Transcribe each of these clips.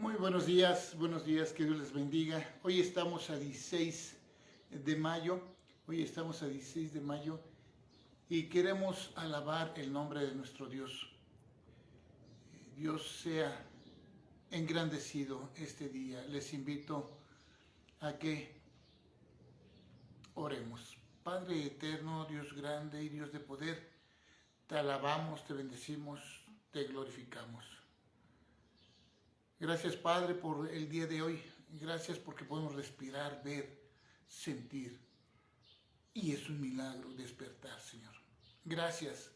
Muy buenos días, que Dios les bendiga. Hoy estamos a 16 de mayo, y queremos alabar el nombre de nuestro Dios. Dios sea engrandecido este día. Les invito a que oremos. Padre eterno, Dios grande y Dios de poder, te alabamos, te bendecimos, te glorificamos. Gracias, Padre, por el día de hoy. Gracias porque podemos respirar, ver, sentir. Y es un milagro despertar, Señor. Gracias.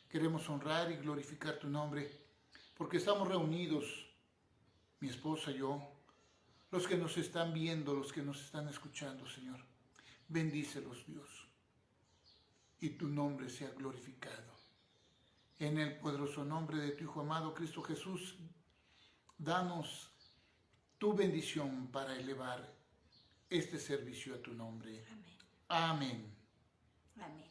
Queremos honrar y glorificar tu nombre porque estamos reunidos, mi esposa y yo, los que nos están viendo, los que nos están escuchando, Señor. Bendícelos, Dios, y tu nombre sea glorificado. En el poderoso nombre de tu Hijo amado, Cristo Jesús, danos tu bendición para elevar este servicio a tu nombre. Amén. Amén. Amén.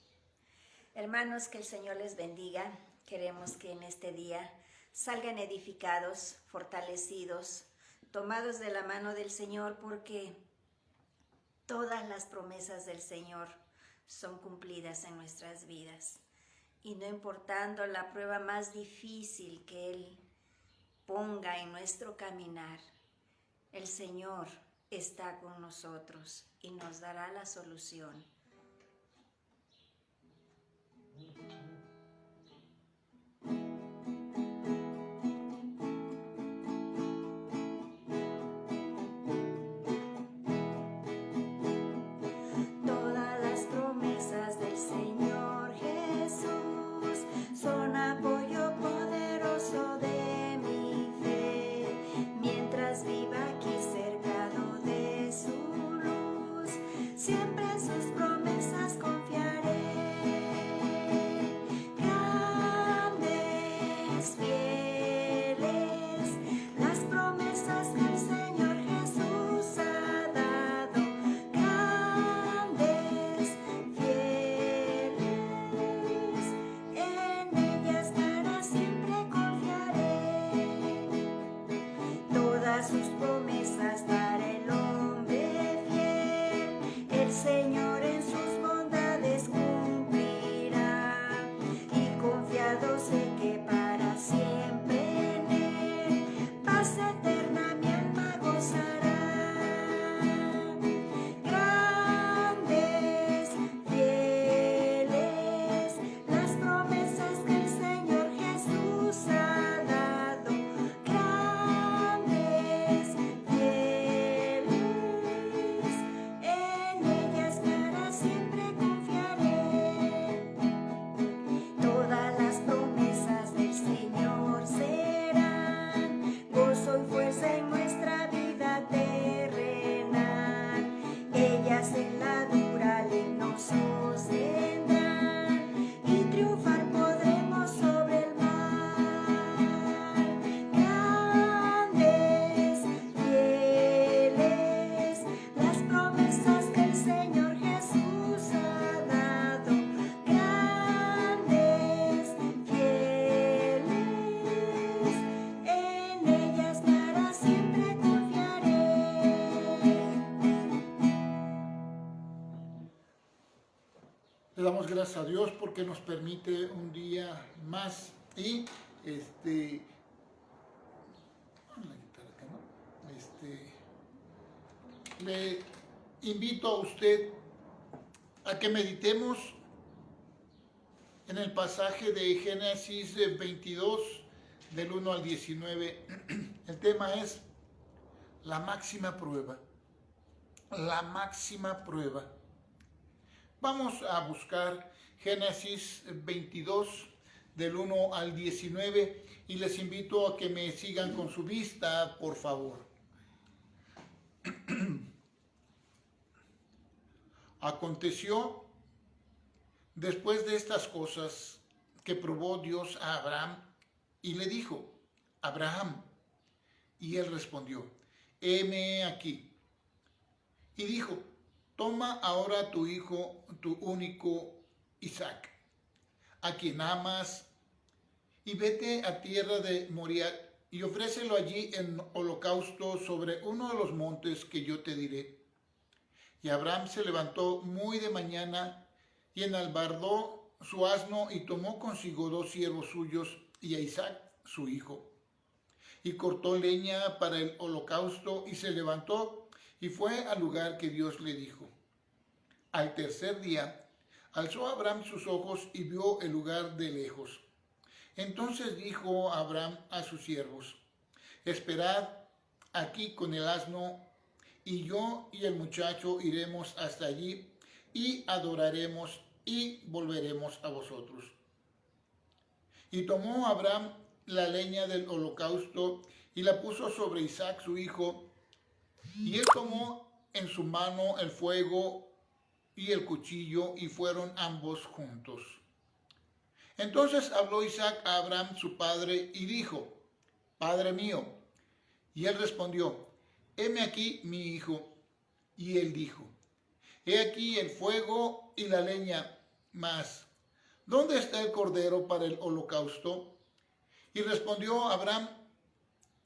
Hermanos, que el Señor les bendiga. Queremos que en este día salgan edificados, fortalecidos, tomados de la mano del Señor, porque todas las promesas del Señor son cumplidas en nuestras vidas. Y no importando la prueba más difícil que Él ponga en nuestro caminar, el Señor está con nosotros y nos dará la solución. Todas las promesas del Señor Jesús son apoyo poderoso de mi fe. Mientras viva aquí cercado de su luz, siempre en sus promesas confiaré. Grandes, fieles, las promesas que el Señor Jesús ha dado. Grandes, fieles, en ellas para siempre confiaré. Todas sus promesas para el hombre fiel, el Señor en sus bondades cumplirá. Y confiado sé que para siempre en Él, paz eterna mi alma gozará. Grandes, fieles, las promesas que el Señor Jesús ha dado. Grandes, fieles, en ellas para siempre confiaré. Todas las promesas del Señor serán gozo y fuerza en nuestra vida terrenal. Ellas en la dura ley nos sostendrán y triunfar podremos sobre el mal. Grandes, fieles, las promesas que el Señor Jesús ha dado. Grandes, fieles, en ellas para siempre confiaré. Le damos gracias a Dios porque nos permite un día más y le invito a usted a que meditemos en el pasaje de Génesis 22 del 1 al 19. El tema es la máxima prueba. La máxima prueba. Vamos a buscar Génesis 22 del 1 al 19 y les invito a que me sigan con su vista, por favor. Aconteció después de estas cosas que probó Dios a Abraham y le dijo: Abraham. Y él respondió: heme aquí. Y dijo: toma ahora tu hijo, tu único Isaac, a quien amas, y vete a tierra de Moriah y ofrécelo allí en holocausto sobre uno de los montes que yo te diré. Y Abraham se levantó muy de mañana y enalbardó su asno y tomó consigo 2 siervos suyos y a Isaac su hijo. Y cortó leña para el holocausto y se levantó y fue al lugar que Dios le dijo. Al tercer día alzó Abraham sus ojos y vio el lugar de lejos. Entonces dijo Abraham a sus siervos: esperad aquí con el asno, y yo y el muchacho iremos hasta allí y adoraremos y volveremos a vosotros. Y tomó Abraham la leña del holocausto y la puso sobre Isaac su hijo, y él tomó en su mano el fuego y el cuchillo, y fueron ambos juntos. Entonces habló Isaac a Abraham su padre y dijo: Padre mío. Y él respondió: heme aquí mi hijo. Y él dijo: he aquí el fuego y la leña, mas ¿dónde está el cordero para el holocausto? Y respondió Abraham: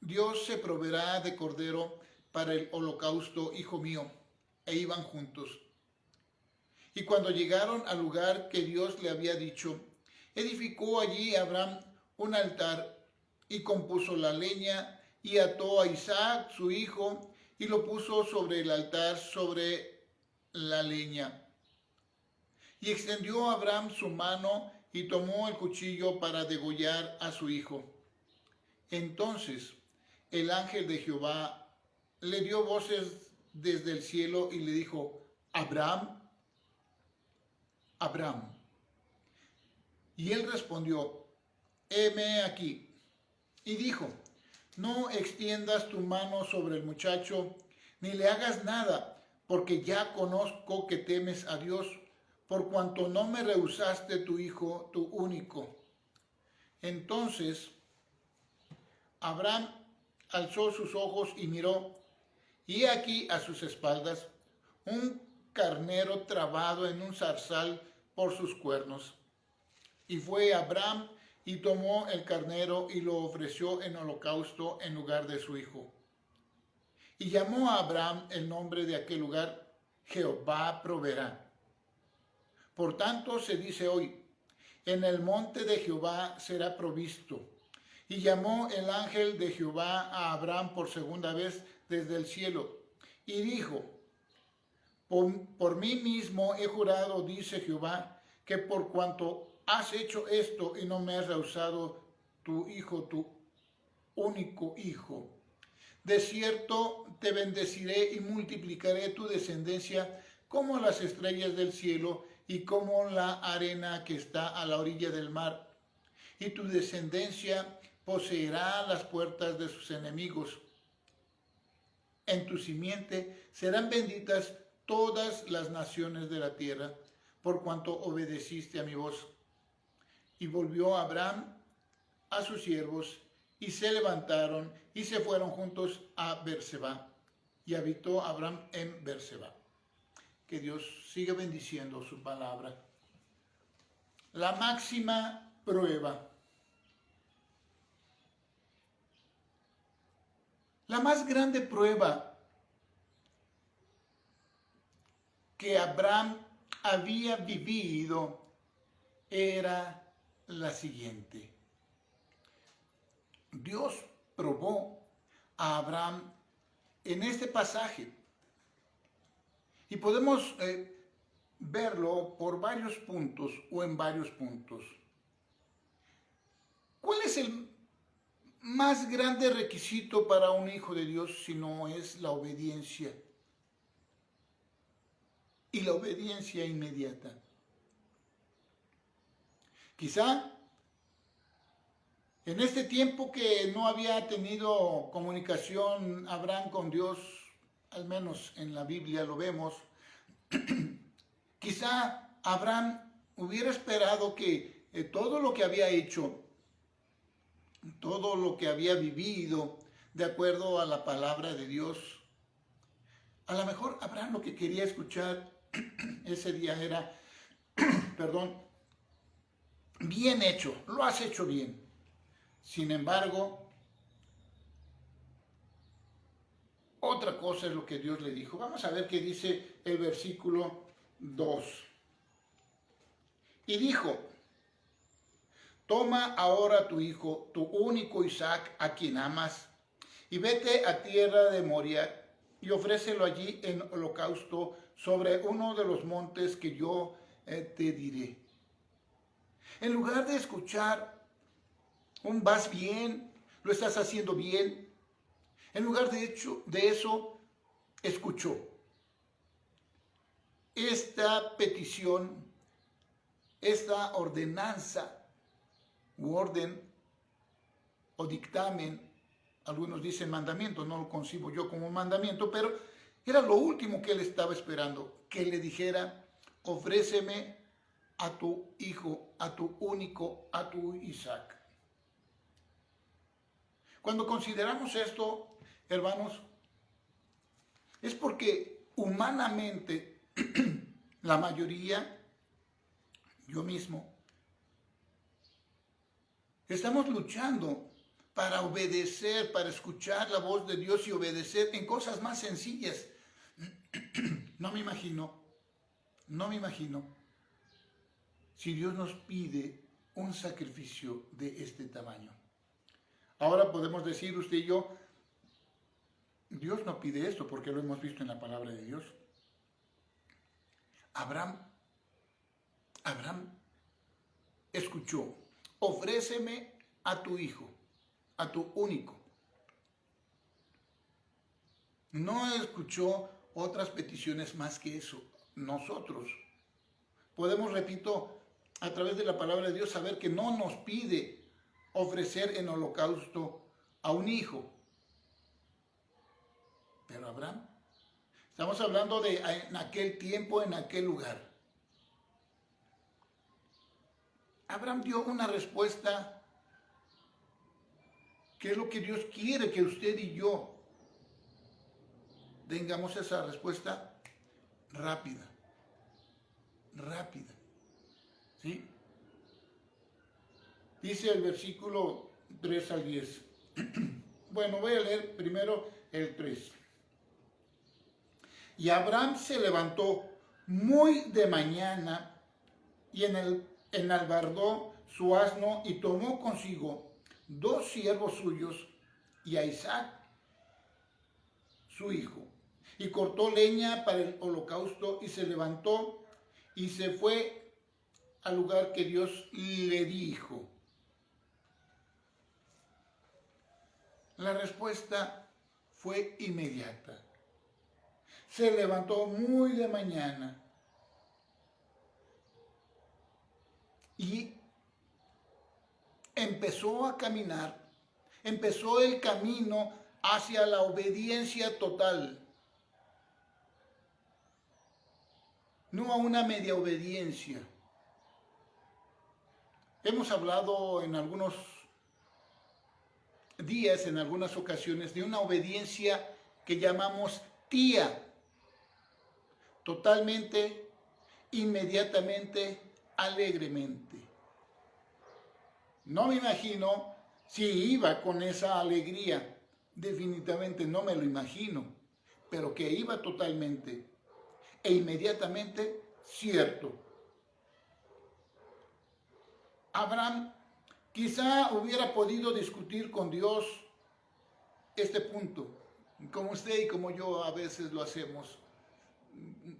Dios se proveerá de cordero para el holocausto, hijo mío. E iban juntos. Y cuando llegaron al lugar que Dios le había dicho, edificó allí Abraham un altar y compuso la leña y ató a Isaac su hijo y lo puso sobre el altar sobre la leña. Y extendió Abraham su mano y tomó el cuchillo para degollar a su hijo. Entonces el ángel de Jehová le dio voces desde el cielo y le dijo: Abraham, Abraham. Y él respondió: heme aquí. Y dijo: no extiendas tu mano sobre el muchacho, ni le hagas nada, porque ya conozco que temes a Dios, por cuanto no me rehusaste tu hijo, tu único. Entonces Abraham alzó sus ojos y miró, y he aquí a sus espaldas un carnero trabado en un zarzal por sus cuernos. Y fue Abraham y tomó el carnero y lo ofreció en holocausto en lugar de su hijo. Y llamó a Abraham el nombre de aquel lugar: Jehová proveerá. Por tanto se dice hoy: en el monte de Jehová será provisto. Y llamó el ángel de Jehová a Abraham por segunda vez desde el cielo, y dijo: por mí mismo he jurado, dice Jehová, que por cuanto has hecho esto y no me has rehusado tu hijo, tu único hijo, de cierto te bendeciré y multiplicaré tu descendencia como las estrellas del cielo y como la arena que está a la orilla del mar. Y tu descendencia poseerá las puertas de sus enemigos. En tu simiente serán benditas todas las naciones de la tierra, por cuanto obedeciste a mi voz. Y volvió Abraham a sus siervos, y se levantaron y se fueron juntos a Berseba. Y habitó Abraham en Berseba. Que Dios siga bendiciendo su palabra. La máxima prueba. La más grande prueba que Abraham había vivido era la siguiente. Dios probó a Abraham en este pasaje y podemos verlo por varios puntos o en varios puntos. ¿Cuál es el más grande requisito para un hijo de Dios si no es la obediencia? Y la obediencia inmediata. Quizá en este tiempo que no había tenido comunicación Abraham con Dios, al menos en la Biblia lo vemos, quizá Abraham hubiera esperado que todo lo que había hecho, todo lo que había vivido, de acuerdo a la palabra de Dios, a lo mejor Abraham lo que quería escuchar ese día era, bien hecho, lo has hecho bien. Sin embargo, otra cosa es lo que Dios le dijo. Vamos a ver qué dice el versículo 2. Y dijo, toma ahora tu hijo, tu único Isaac, a quien amas, y vete a tierra de Moria y ofrécelo allí en holocausto sobre uno de los montes que yo te diré. En lugar de escuchar un vas bien, lo estás haciendo bien, en lugar de eso, escuchó esta petición, esta ordenanza u orden o dictamen. Algunos dicen mandamiento, no lo concibo yo como un mandamiento, pero era lo último que él estaba esperando, que le dijera, ofréceme a tu hijo, a tu único, a tu Isaac. Cuando consideramos esto, hermanos, es porque humanamente la mayoría, yo mismo, estamos luchando para obedecer, para escuchar la voz de Dios y obedecer en cosas más sencillas. No me imagino si Dios nos pide un sacrificio de este tamaño. Ahora podemos decir usted y yo, Dios no pide esto porque lo hemos visto en la palabra de Dios. Abraham escuchó, ofréceme a tu hijo, a tu único. No escuchó otras peticiones más que eso. Nosotros podemos, repito, a través de la palabra de Dios saber que no nos pide ofrecer en holocausto a un hijo. Pero Abraham, estamos hablando de en aquel tiempo, en aquel lugar. Abraham dio una respuesta que es lo que Dios quiere que usted y yo tengamos, esa respuesta rápida. ¿Sí? Dice el versículo 3 al 10. Bueno, voy a leer primero el 3. Y Abraham se levantó muy de mañana y enalbardó su asno y tomó consigo 2 siervos suyos y a Isaac, su hijo, y cortó leña para el holocausto y se levantó y se fue al lugar que Dios le dijo. La respuesta fue inmediata. Se levantó muy de mañana y empezó a caminar, empezó el camino hacia la obediencia total, no a una media obediencia. Hemos hablado en algunos días, en algunas ocasiones, de una obediencia que llamamos tía, totalmente, inmediatamente, alegremente. No me imagino si iba con esa alegría, definitivamente no me lo imagino, pero que iba totalmente e inmediatamente, cierto. Abraham quizá hubiera podido discutir con Dios este punto, como usted y como yo a veces lo hacemos.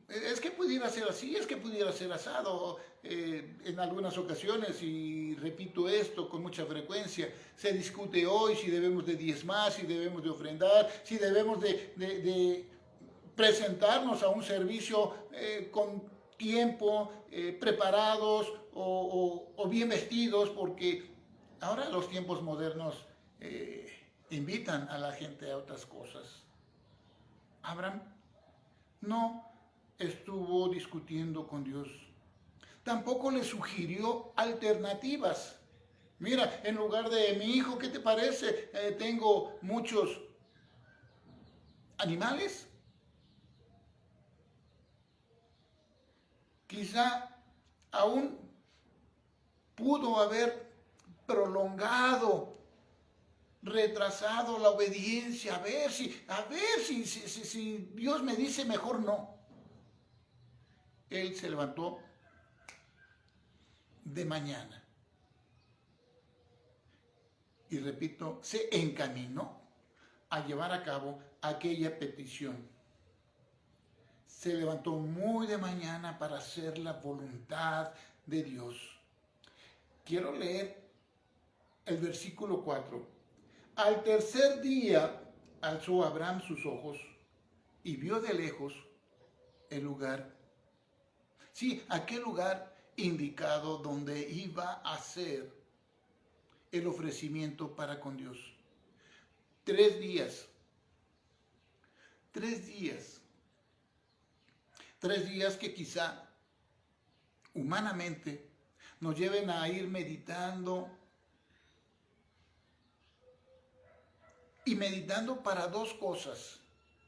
Es que pudiera ser así, es que pudiera ser asado. En algunas ocasiones, y repito esto con mucha frecuencia, se discute hoy si debemos de diezmar, si debemos de ofrendar, si debemos de presentarnos a un servicio con tiempo, preparados o bien vestidos, porque ahora los tiempos modernos invitan a la gente a otras cosas. Abraham no estuvo discutiendo con Dios. Tampoco le sugirió alternativas. Mira, en lugar de mi hijo, ¿qué te parece? Tengo muchos animales. Quizá aún pudo haber prolongado retrasado la obediencia, a ver si Dios me dice mejor no. Él se levantó de mañana y repito, se encaminó a llevar a cabo aquella petición. Se levantó muy de mañana para hacer la voluntad de Dios. Quiero leer el versículo 4. Al tercer día alzó Abraham sus ojos y vio de lejos el lugar. Sí, aquel lugar indicado donde iba a hacer el ofrecimiento para con Dios. 3 días. 3 días. 3 días que quizá humanamente nos lleven a ir meditando y meditando para 2 cosas.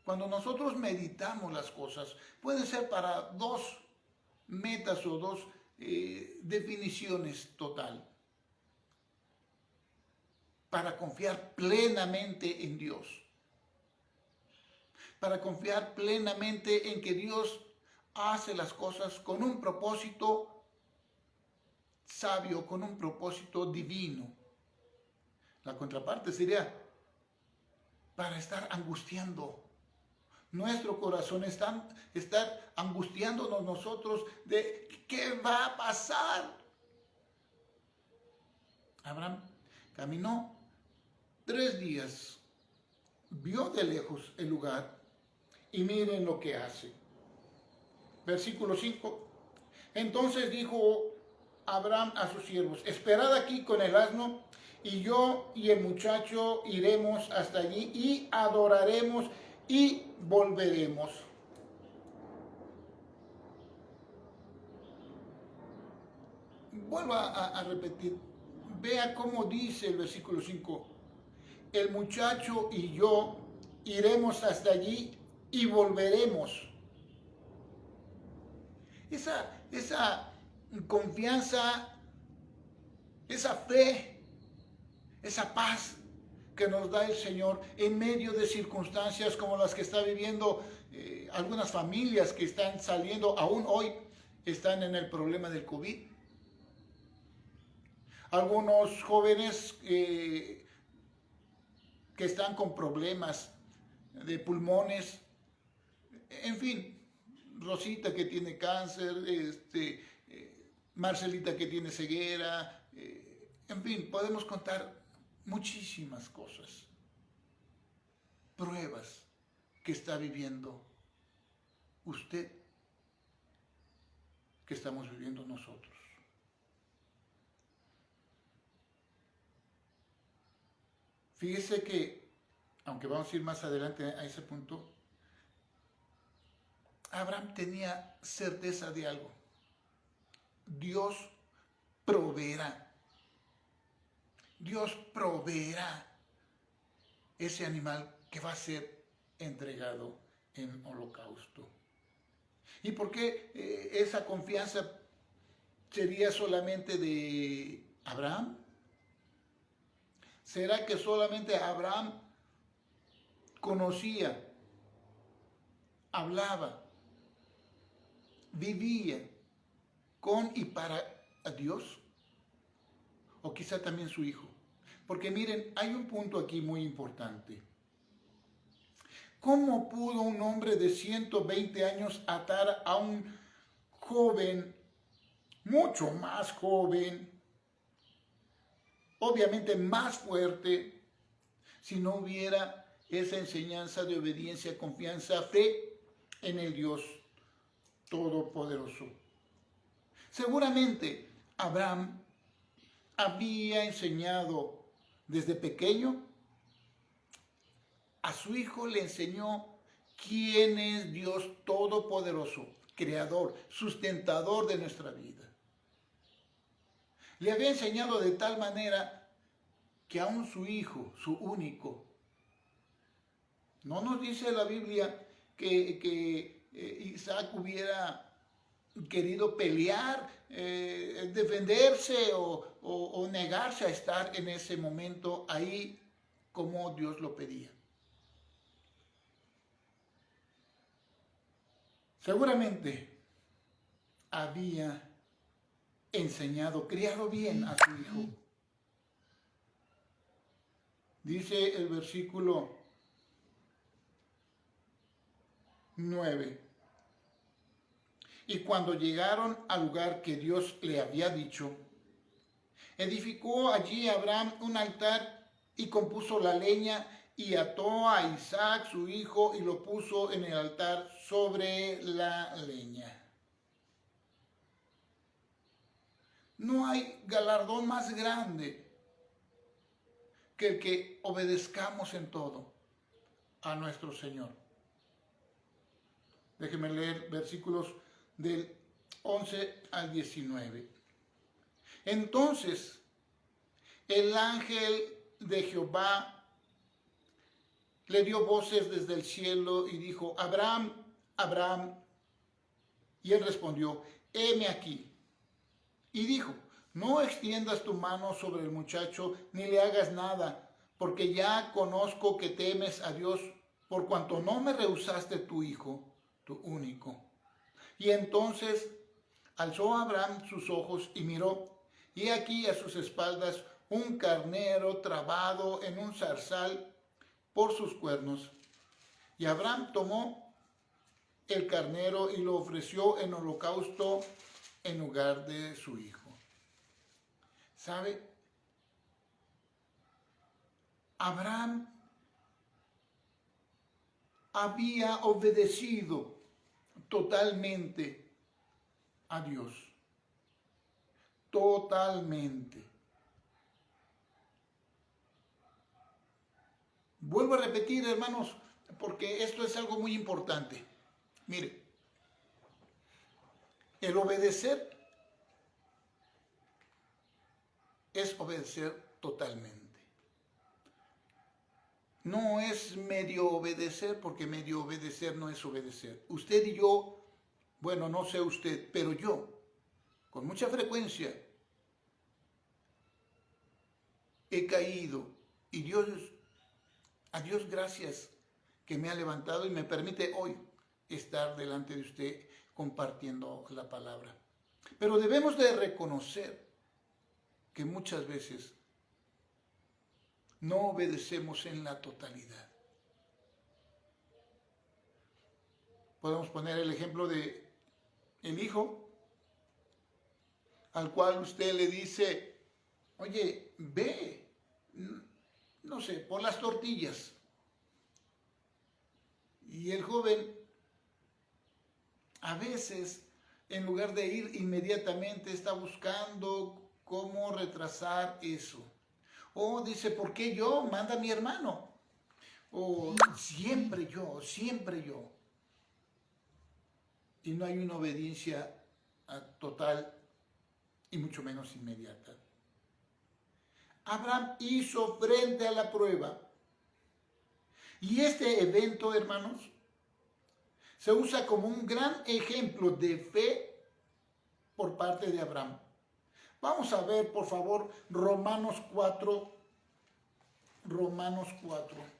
Cuando nosotros meditamos las cosas, pueden ser para 2 metas o 2 definiciones total. Para confiar plenamente en Dios. Para confiar plenamente en que Dios hace las cosas con un propósito sabio, con un propósito divino. La contraparte sería para estar angustiando nuestro corazón, estar angustiándonos nosotros de qué va a pasar. Abraham caminó 3 días, vio de lejos el lugar y miren lo que hace. Versículo 5. Entonces dijo Abraham a sus siervos: esperad aquí con el asno, y yo y el muchacho iremos hasta allí y adoraremos y volveremos. Vuelvo a repetir. Vea cómo dice el versículo 5. El muchacho y yo iremos hasta allí y volveremos. Esa confianza, esa fe, esa paz que nos da el Señor en medio de circunstancias como las que está viviendo algunas familias que están saliendo, aún hoy están en el problema del COVID. Algunos jóvenes que están con problemas de pulmones, en fin, Rosita que tiene cáncer, Marcelita que tiene ceguera, en fin, podemos contar muchísimas cosas, pruebas que está viviendo usted, que estamos viviendo nosotros. Fíjese que, aunque vamos a ir más adelante a ese punto, Abraham tenía certeza de algo. Dios proveerá. Dios proveerá ese animal que va a ser entregado en holocausto. ¿Y por qué esa confianza sería solamente de Abraham? ¿Será que solamente Abraham conocía, hablaba, vivía con y para Dios? O quizá también su hijo. Porque miren, hay un punto aquí muy importante. ¿Cómo pudo un hombre de 120 años atar a un joven, mucho más joven, obviamente más fuerte, si no hubiera esa enseñanza de obediencia, confianza, fe en el Dios Todopoderoso? Seguramente Abraham había enseñado desde pequeño, a su hijo le enseñó quién es Dios Todopoderoso, creador, sustentador de nuestra vida. Le había enseñado de tal manera que aún su hijo, su único, no nos dice la Biblia que Isaac hubiera querido pelear, defenderse o negarse a estar en ese momento ahí como Dios lo pedía. Seguramente había enseñado, criado bien a su hijo. Dice el versículo 9. Y cuando llegaron al lugar que Dios le había dicho, edificó allí Abraham un altar y compuso la leña y ató a Isaac su hijo y lo puso en el altar sobre la leña. No hay galardón más grande que el que obedezcamos en todo a nuestro Señor. Déjenme leer versículos del 11 al 19. Entonces el ángel de Jehová le dio voces desde el cielo y dijo: Abraham, Abraham. Y él respondió: heme aquí. Y dijo: no extiendas tu mano sobre el muchacho, ni le hagas nada, porque ya conozco que temes a Dios, por cuanto no me rehusaste tu hijo, tu único. Y entonces alzó Abraham sus ojos y miró, y aquí a sus espaldas un carnero trabado en un zarzal por sus cuernos. Y Abraham tomó el carnero y lo ofreció en holocausto en lugar de su hijo. ¿Sabe? Abraham había obedecido totalmente a Dios. Totalmente. Vuelvo a repetir, hermanos, porque esto es algo muy importante. Mire, el obedecer es obedecer totalmente. No es medio obedecer, porque medio obedecer no es obedecer. Usted y yo, bueno, no sé usted, pero yo, con mucha frecuencia, he caído y a Dios gracias que me ha levantado y me permite hoy estar delante de usted compartiendo la palabra. Pero debemos de reconocer que muchas veces no obedecemos en la totalidad. Podemos poner el ejemplo de el hijo, al cual usted le dice: oye, ve, no sé, por las tortillas. Y el joven, a veces, en lugar de ir inmediatamente, está buscando cómo retrasar eso. O dice: ¿por qué yo? Manda a mi hermano. O siempre yo, siempre yo. Y no hay una obediencia total y mucho menos inmediata. Abraham hizo frente a la prueba. Y este evento, hermanos, se usa como un gran ejemplo de fe por parte de Abraham. Vamos a ver, por favor, Romanos 4. Romanos 4.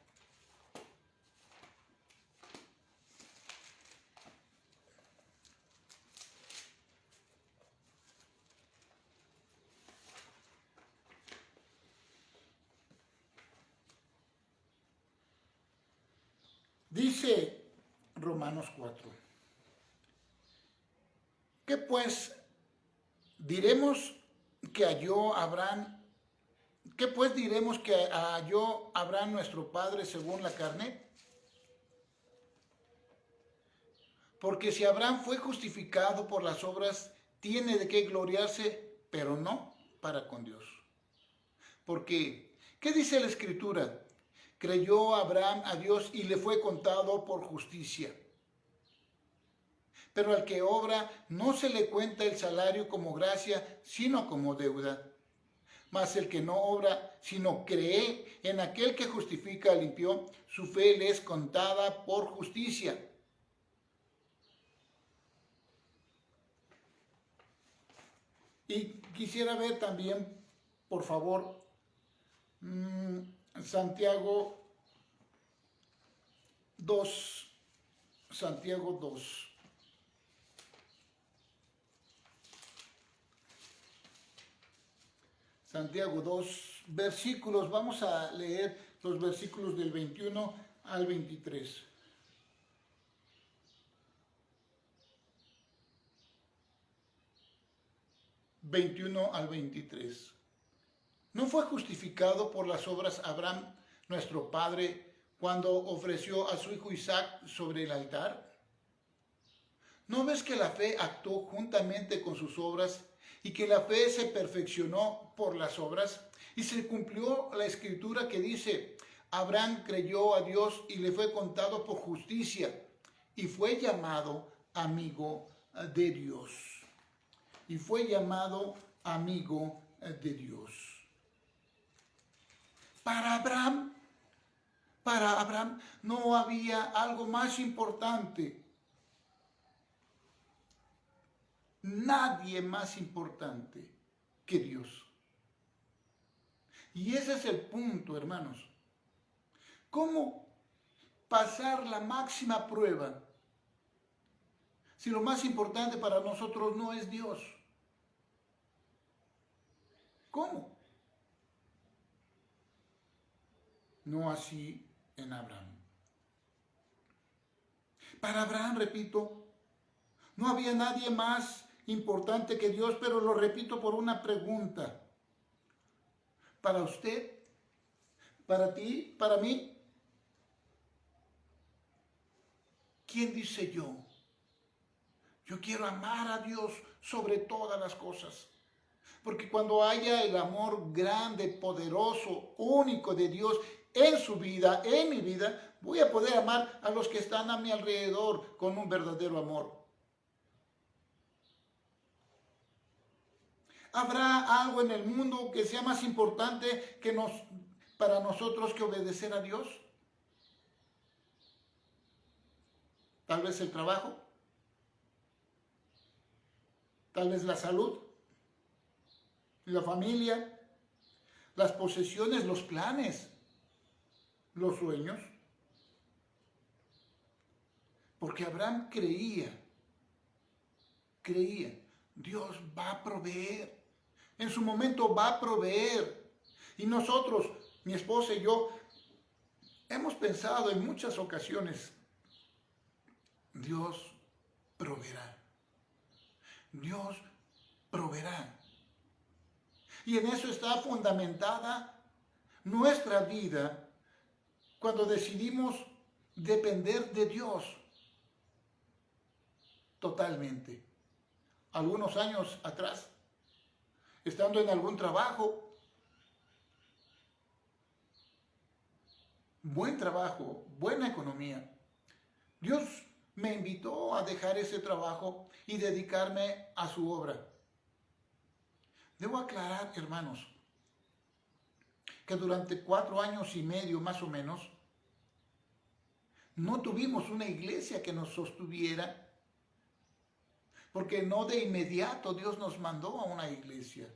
Dice Romanos 4. ¿Qué pues diremos que halló Abraham? ¿Qué pues diremos que halló Abraham nuestro padre según la carne? Porque si Abraham fue justificado por las obras, tiene de qué gloriarse, pero no para con Dios. Porque, ¿qué dice la Escritura? Creyó Abraham a Dios y le fue contado por justicia. Pero al que obra no se le cuenta el salario como gracia, sino como deuda. Mas el que no obra, sino cree en aquel que justifica al impío, su fe le es contada por justicia. Y quisiera ver también, por favor, Santiago 2. Santiago 2. Santiago 2, versículos, vamos a leer los versículos del 21 al 23. ¿No fue justificado por las obras Abraham, nuestro padre, cuando ofreció a su hijo Isaac sobre el altar? ¿No ves que la fe actuó juntamente con sus obras y que la fe se perfeccionó por las obras? Y se cumplió la escritura que dice: Abraham creyó a Dios y le fue contado por justicia, y fue llamado amigo de Dios. Y fue llamado amigo de Dios. Para Abraham no había algo más importante. Nadie más importante que Dios. Y ese es el punto, hermanos. ¿Cómo pasar la máxima prueba si lo más importante para nosotros no es Dios? ¿Cómo? No así en Abraham. Para Abraham, repito, no había nadie más importante que Dios, pero lo repito por una pregunta. Para usted, para ti, para mí, ¿quién dice yo? Yo quiero amar a Dios sobre todas las cosas. Porque cuando haya el amor grande, poderoso, único de Dios en su vida, en mi vida, voy a poder amar a los que están a mi alrededor con un verdadero amor. ¿Habrá algo en el mundo que sea más importante para nosotros que obedecer a Dios? Tal vez el trabajo, tal vez la salud, la familia, las posesiones, los planes, los sueños. Porque Abraham creía, Dios va a proveer, en su momento va a proveer. Y nosotros, mi esposa y yo, hemos pensado en muchas ocasiones, Dios proveerá, Dios proveerá. Y en eso está fundamentada nuestra vida cuando decidimos depender de Dios totalmente. Algunos años atrás, estando en algún trabajo, buen trabajo, buena economía, Dios me invitó a dejar ese trabajo y dedicarme a su obra. Debo aclarar, hermanos, que durante 4 años y medio más o menos, no tuvimos una iglesia que nos sostuviera, porque no de inmediato Dios nos mandó a una iglesia.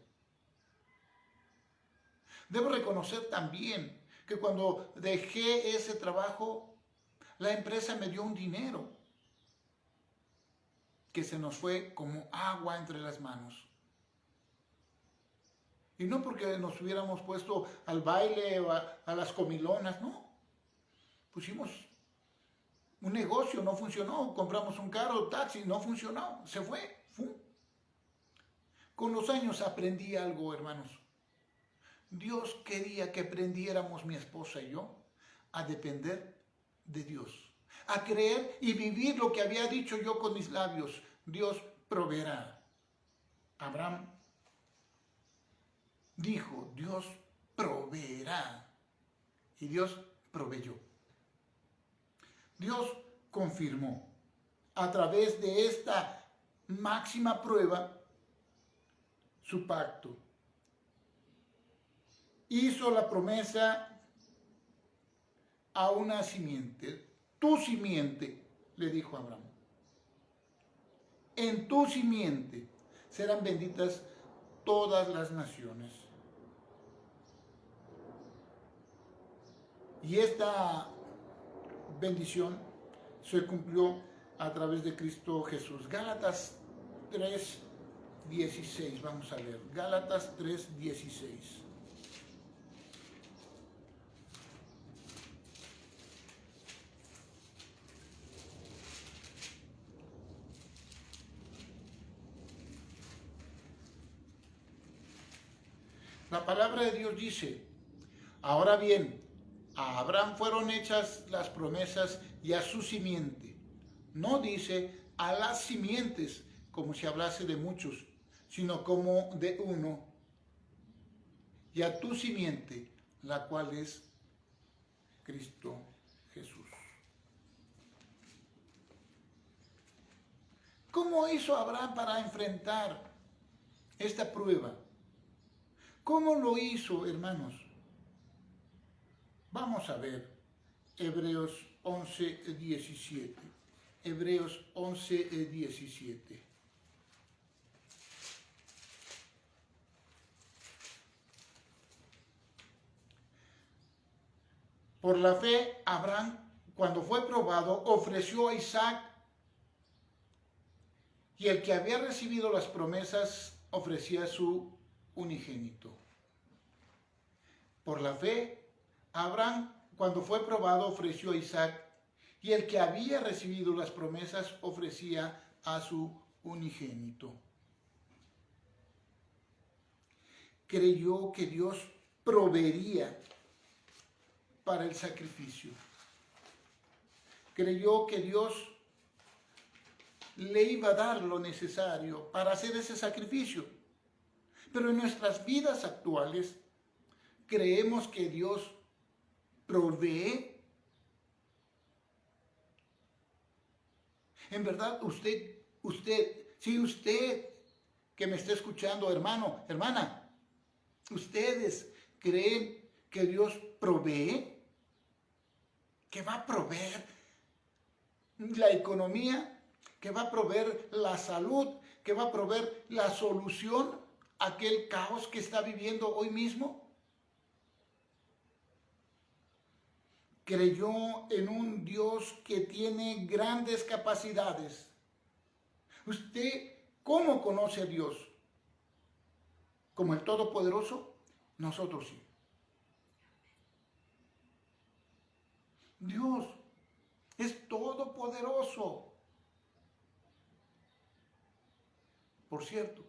Debo reconocer también que cuando dejé ese trabajo, la empresa me dio un dinero que se nos fue como agua entre las manos. Y no porque nos hubiéramos puesto al baile o a las comilonas, no. Pusimos un negocio, no funcionó. Compramos un carro, taxi, no funcionó. Se fue. ¡Fum! Con los años aprendí algo, hermanos. Dios quería que aprendiéramos, mi esposa y yo, a depender de Dios. A creer y vivir lo que había dicho yo con mis labios. Dios proveerá. Abraham dijo, Dios proveerá. Y Dios proveyó. Dios confirmó a través de esta máxima prueba su pacto. Hizo la promesa a una simiente. Tu simiente, le dijo a Abraham. En tu simiente serán benditas todas las naciones. Y esta bendición se cumplió a través de Cristo Jesús. Gálatas 3:16, vamos a leer. Gálatas 3:16. La palabra de Dios dice: ahora bien, a Abraham fueron hechas las promesas y a su simiente. No dice a las simientes como si hablase de muchos, sino como de uno. Y a tu simiente, la cual es Cristo Jesús. ¿Cómo hizo Abraham para enfrentar esta prueba? ¿Cómo lo hizo, hermanos? Vamos a ver Hebreos 11:17. Hebreos 11:17. Por la fe, Abraham, cuando fue probado, ofreció a Isaac, y el que había recibido las promesas ofrecía a su unigénito. Por la fe, Abraham, cuando fue probado, ofreció a Isaac, y el que había recibido las promesas ofrecía a su unigénito. Creyó que Dios proveería para el sacrificio. Creyó que Dios le iba a dar lo necesario para hacer ese sacrificio. Pero en nuestras vidas actuales, creemos que Dios provee. En verdad, usted que me está escuchando, hermano, hermana, ¿ustedes creen que Dios provee? ¿Que va a proveer la economía? ¿Que va a proveer la salud? ¿Que va a proveer la solución a aquel caos que está viviendo hoy mismo? Creyó en un Dios que tiene grandes capacidades. ¿Usted cómo conoce a Dios? ¿Como el Todopoderoso? Nosotros sí. Dios es todopoderoso. Por cierto,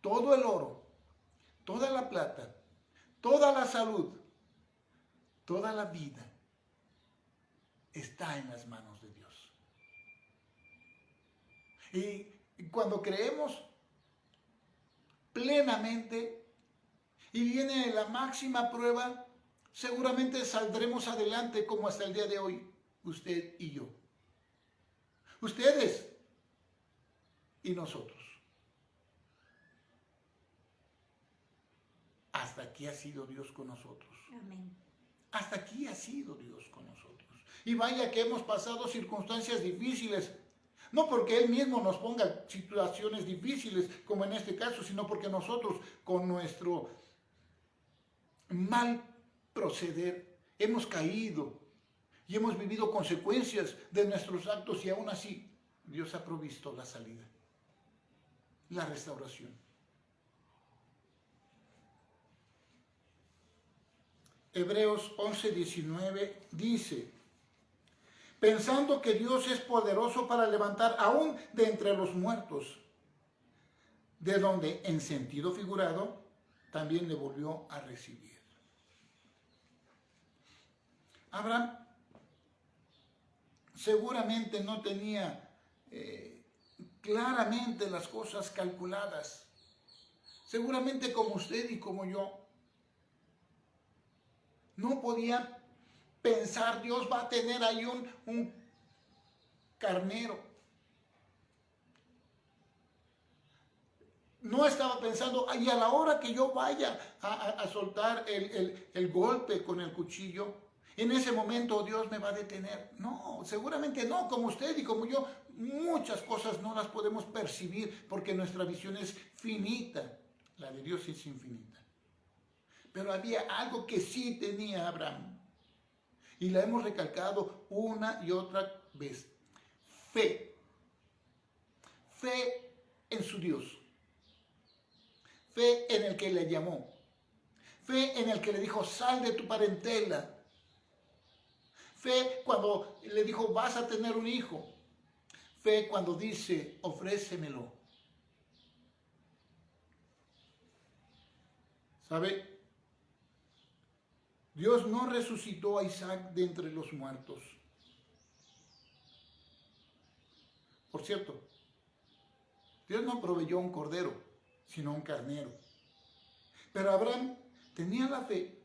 todo el oro, toda la plata, toda la salud, toda la vida está en las manos de Dios. Y cuando creemos plenamente y viene la máxima prueba, seguramente saldremos adelante como hasta el día de hoy, usted y yo. Ustedes y nosotros. Hasta aquí ha sido Dios con nosotros. Amén. Hasta aquí ha sido Dios con nosotros. Y vaya que hemos pasado circunstancias difíciles, no porque Él mismo nos ponga situaciones difíciles, como en este caso, sino porque nosotros, con nuestro mal proceder, hemos caído y hemos vivido consecuencias de nuestros actos, y aún así Dios ha provisto la salida, la restauración. Hebreos 11:19 dice: pensando que Dios es poderoso para levantar aún de entre los muertos, de donde en sentido figurado también le volvió a recibir. Abraham seguramente no tenía claramente las cosas calculadas, seguramente como usted y como yo. No podía pensar, Dios va a tener ahí un carnero. No estaba pensando, y a la hora que yo vaya a soltar el golpe con el cuchillo, en ese momento Dios me va a detener. No, seguramente no, como usted y como yo, muchas cosas no las podemos percibir porque nuestra visión es finita, la de Dios es infinita. Pero había algo que sí tenía Abraham. Y la hemos recalcado una y otra vez. Fe. Fe en su Dios. Fe en el que le llamó. Fe en el que le dijo, sal de tu parentela. Fe cuando le dijo, vas a tener un hijo. Fe cuando dice, ofrécemelo. ¿Sabe? Dios no resucitó a Isaac de entre los muertos. Por cierto, Dios no proveyó un cordero, sino un carnero. Pero Abraham tenía la fe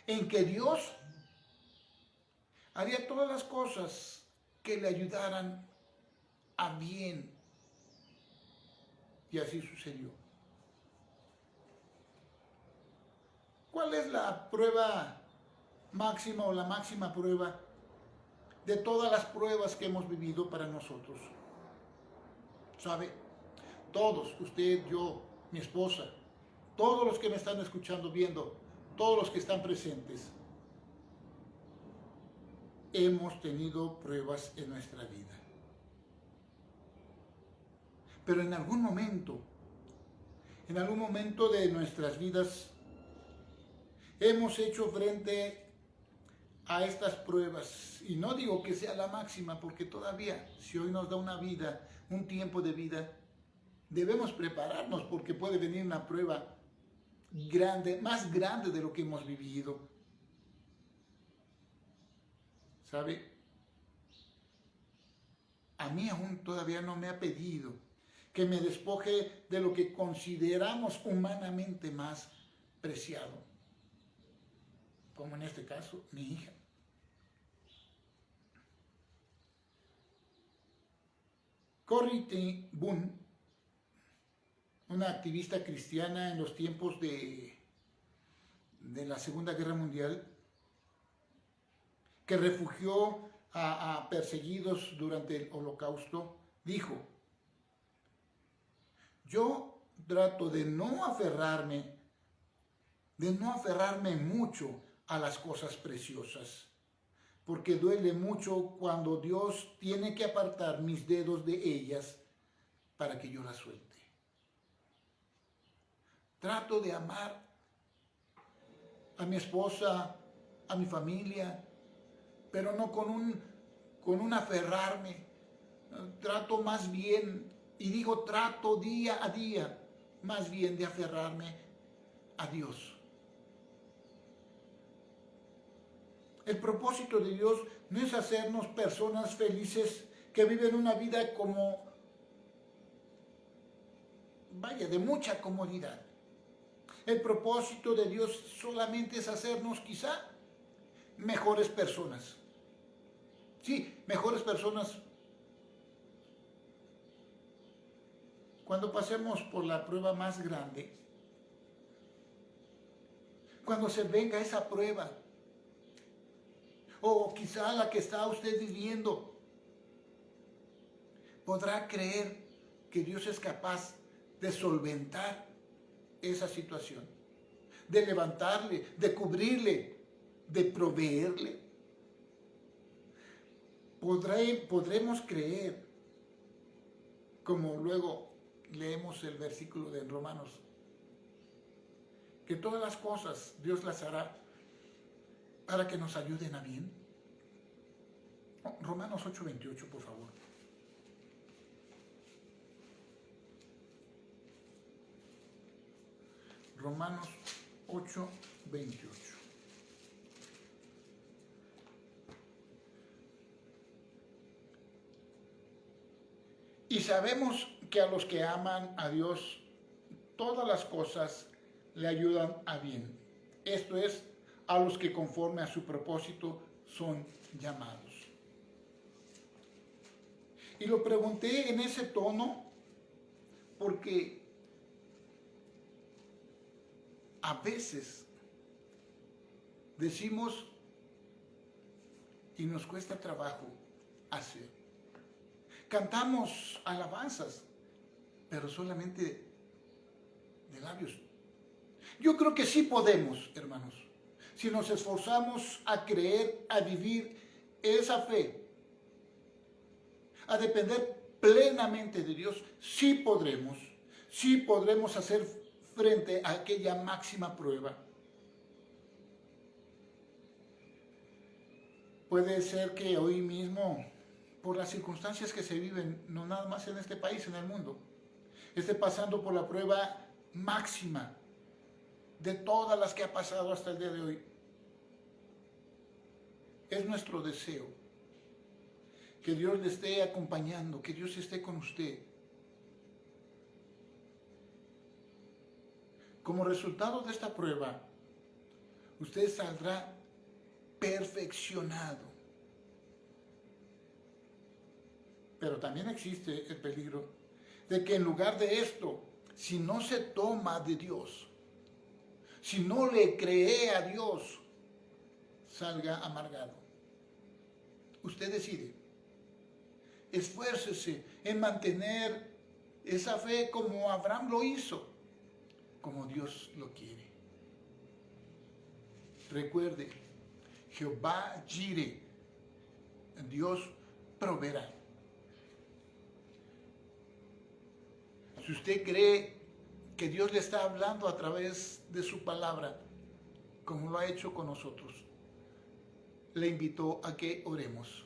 en que Dios haría todas las cosas que le ayudaran a bien. Y así sucedió. ¿Cuál es la prueba máxima o la máxima prueba de todas las pruebas que hemos vivido para nosotros? ¿Sabe? Todos, usted, yo, mi esposa, todos los que me están escuchando, viendo, todos los que están presentes, hemos tenido pruebas en nuestra vida. Pero en algún momento de nuestras vidas, hemos hecho frente a estas pruebas. Y no digo que sea la máxima, porque todavía, si hoy nos da una vida, un tiempo de vida, debemos prepararnos porque puede venir una prueba grande, más grande de lo que hemos vivido. ¿Sabe? A mí aún todavía no me ha pedido que me despoje de lo que consideramos humanamente más preciado. Como en este caso, mi hija. Corrie ten Boom, una activista cristiana en los tiempos de la Segunda Guerra Mundial, que refugió a perseguidos durante el Holocausto, dijo: yo trato de no aferrarme mucho a las cosas preciosas, porque duele mucho cuando Dios tiene que apartar mis dedos de ellas para que yo las suelte. Trato de amar a mi esposa, a mi familia, pero no con un aferrarme. Trato más bien, y digo trato día a día, más bien de aferrarme a Dios. El propósito de Dios no es hacernos personas felices que viven una vida de mucha comodidad. El propósito de Dios solamente es hacernos quizá mejores personas. Sí, mejores personas. Cuando pasemos por la prueba más grande, cuando se venga esa prueba, o quizá la que está usted viviendo, podrá creer que Dios es capaz de solventar esa situación, de levantarle, de cubrirle, de proveerle. Podremos creer, como luego leemos el versículo de Romanos, que todas las cosas Dios las hará para que nos ayuden a bien. Romanos 8:28, por favor. Romanos 8:28. Y sabemos que a los que aman a Dios, todas las cosas le ayudan a bien. Esto es, a los que conforme a su propósito son llamados. Y lo pregunté en ese tono porque a veces decimos y nos cuesta trabajo hacer. Cantamos alabanzas, pero solamente de labios. Yo creo que sí podemos, hermanos. Si nos esforzamos a creer, a vivir esa fe, a depender plenamente de Dios, sí podremos hacer frente a aquella máxima prueba. Puede ser que hoy mismo, por las circunstancias que se viven, no nada más en este país, en el mundo, esté pasando por la prueba máxima de todas las que ha pasado hasta el día de hoy. Es nuestro deseo que Dios le esté acompañando, que Dios esté con usted. Como resultado de esta prueba, usted saldrá perfeccionado. Pero también existe el peligro de que en lugar de esto, si no se toma de Dios, si no le cree a Dios, salga amargado. Usted decide. Esfuércese en mantener esa fe como Abraham lo hizo, como Dios lo quiere. Recuerde, Jehová Jireh, Dios proveerá. Si usted cree que Dios le está hablando a través de su palabra, como lo ha hecho con nosotros, le invito a que oremos.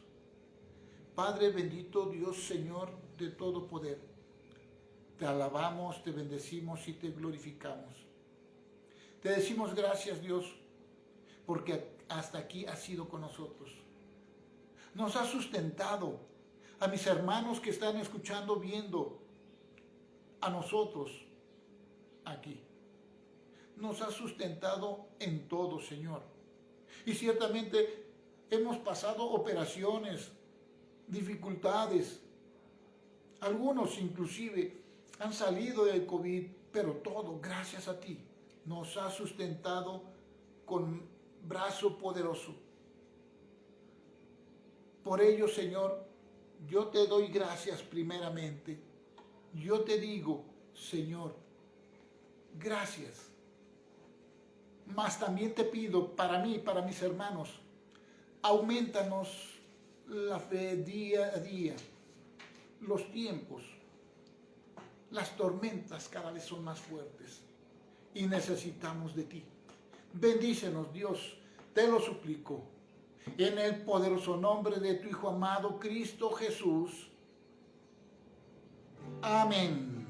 Padre bendito, Dios Señor de todo poder, te alabamos, te bendecimos y te glorificamos. Te decimos gracias, Dios, porque hasta aquí has sido con nosotros. Nos has sustentado. A mis hermanos que están escuchando, viendo, a nosotros aquí. Nos has sustentado en todo, Señor. Y ciertamente hemos pasado operaciones, dificultades. Algunos inclusive han salido del COVID, pero todo gracias a ti. Nos has sustentado con brazo poderoso. Por ello, Señor, yo te doy gracias primeramente. Yo te digo, Señor, gracias. Mas también te pido para mí, para mis hermanos, aumentanos la fe día a día. Los tiempos, las tormentas cada vez son más fuertes y necesitamos de ti. Bendícenos, Dios, te lo suplico, en el poderoso nombre de tu Hijo amado, Cristo Jesús. Amén.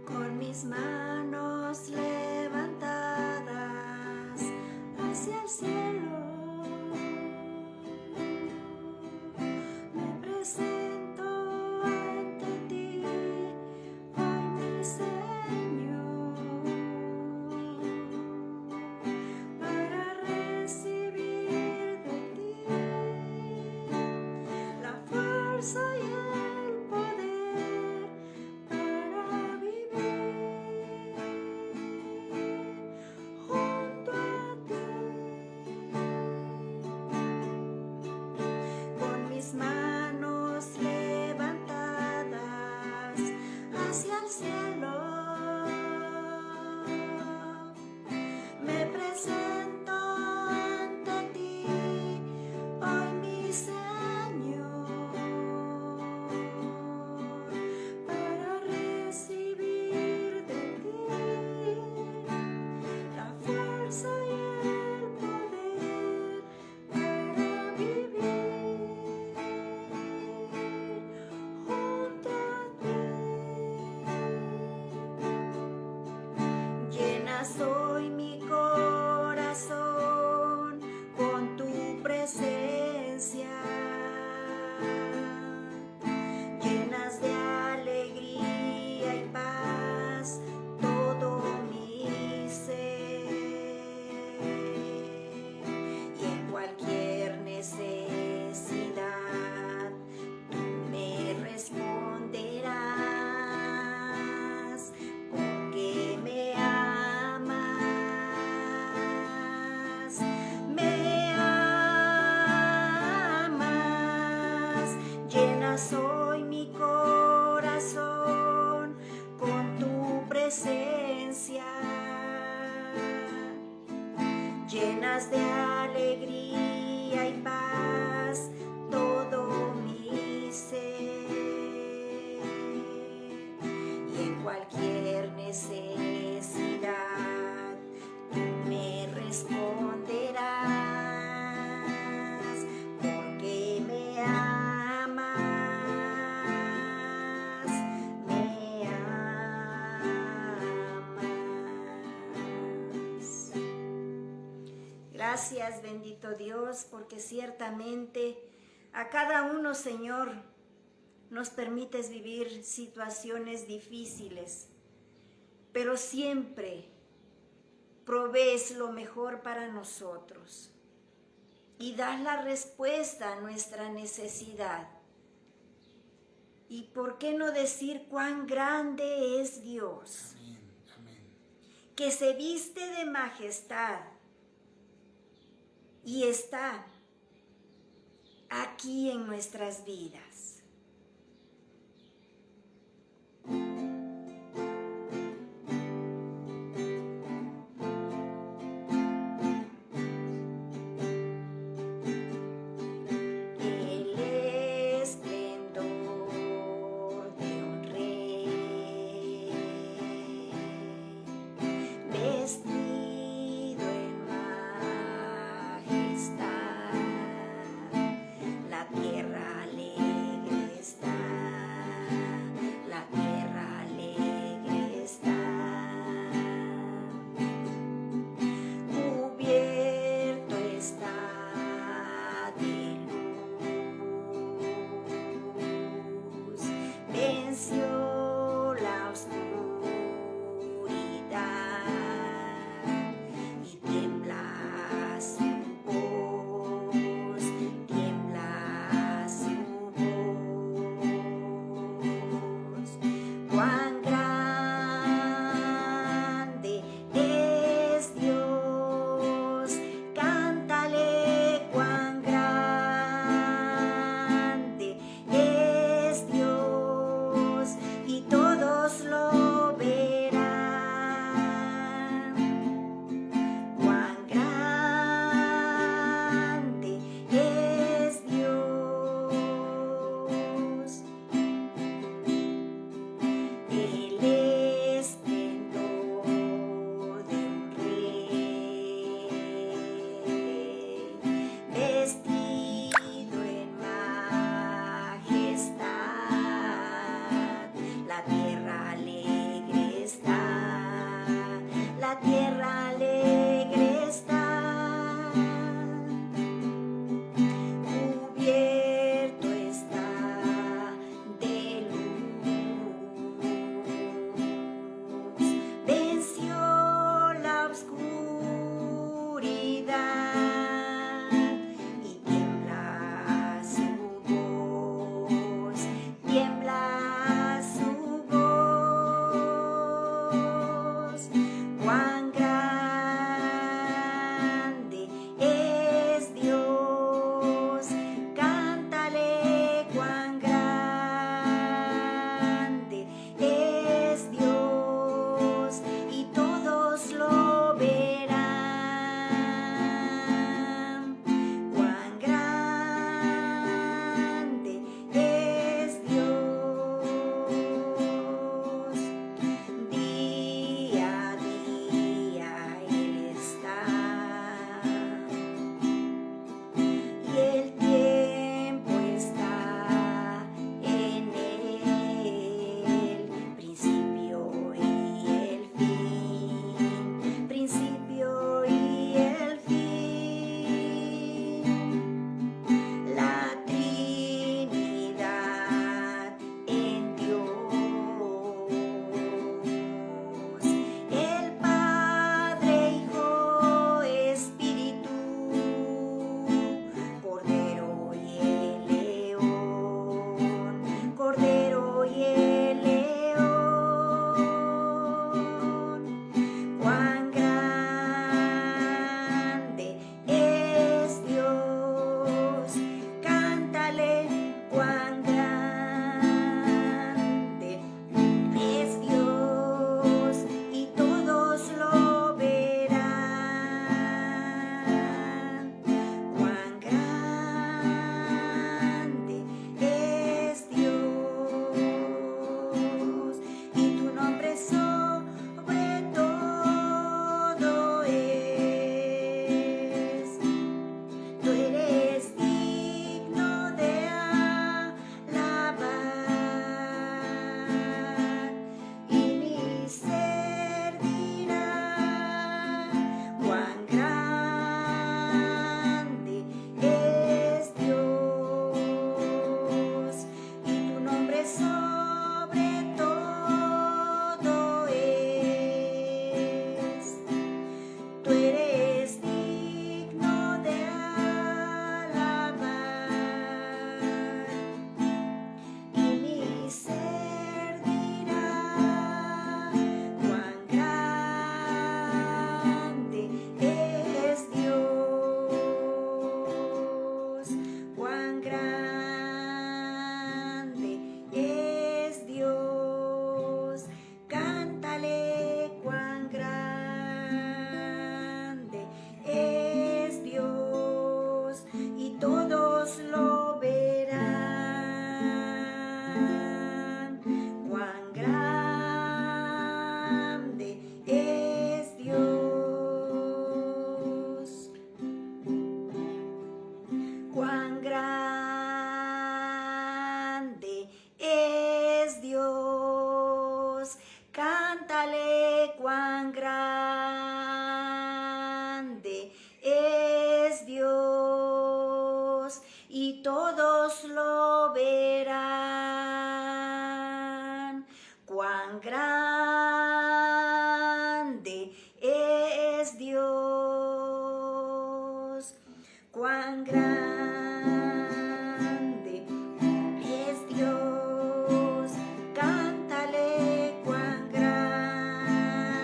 Con mis manos levantadas hacia el cielo, me presento ante ti, hoy mi Señor, para recibir de ti la fuerza y el poder para vivir. llenas hoy mi corazón con tu presencia. Llenas de alegría y paz todo mi ser. Y en cualquier necesidad tú me responderás, porque me amas, me amas. Gracias, bendito Dios, porque ciertamente a cada uno, Señor, nos permites vivir situaciones difíciles, pero siempre provees lo mejor para nosotros y das la respuesta a nuestra necesidad. Y por qué no decir cuán grande es Dios, Amén, amén. que se viste de majestad y está aquí en nuestras vidas. El esplendor de un rey, vestido en majestad, la tierra alegre Cuán grande es Dios, cántale, cuán grande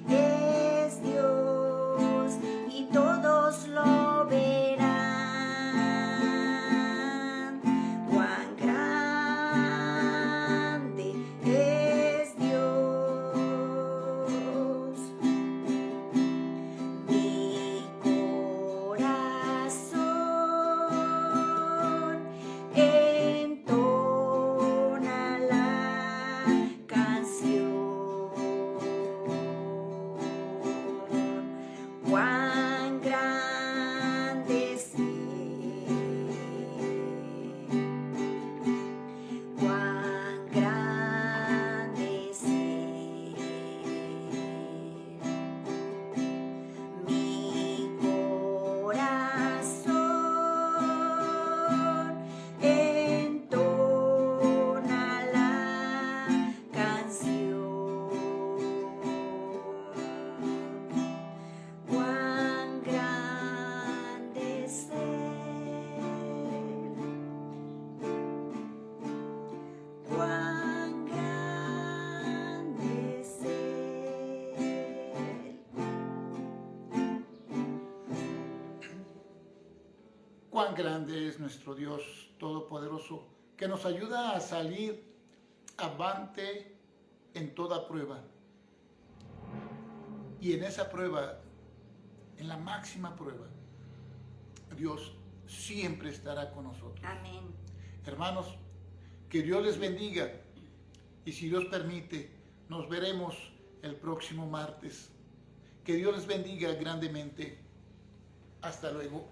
es Dios, y todos lo verán. Cuán grande es Dios. Mi corazón entona la canción. Cuán grande es Él, cuán grande es Él. Mi corazón entona la canción. Cuán grande es Él, cuán grande es Él. Cuán grande es nuestro Dios Todopoderoso, que nos ayuda a salir avante en toda prueba. Y en esa prueba, en la máxima prueba, Dios siempre estará con nosotros. Amén. Hermanos, que Dios les bendiga. Y si Dios permite, nos veremos el próximo martes. Que Dios les bendiga grandemente. Hasta luego.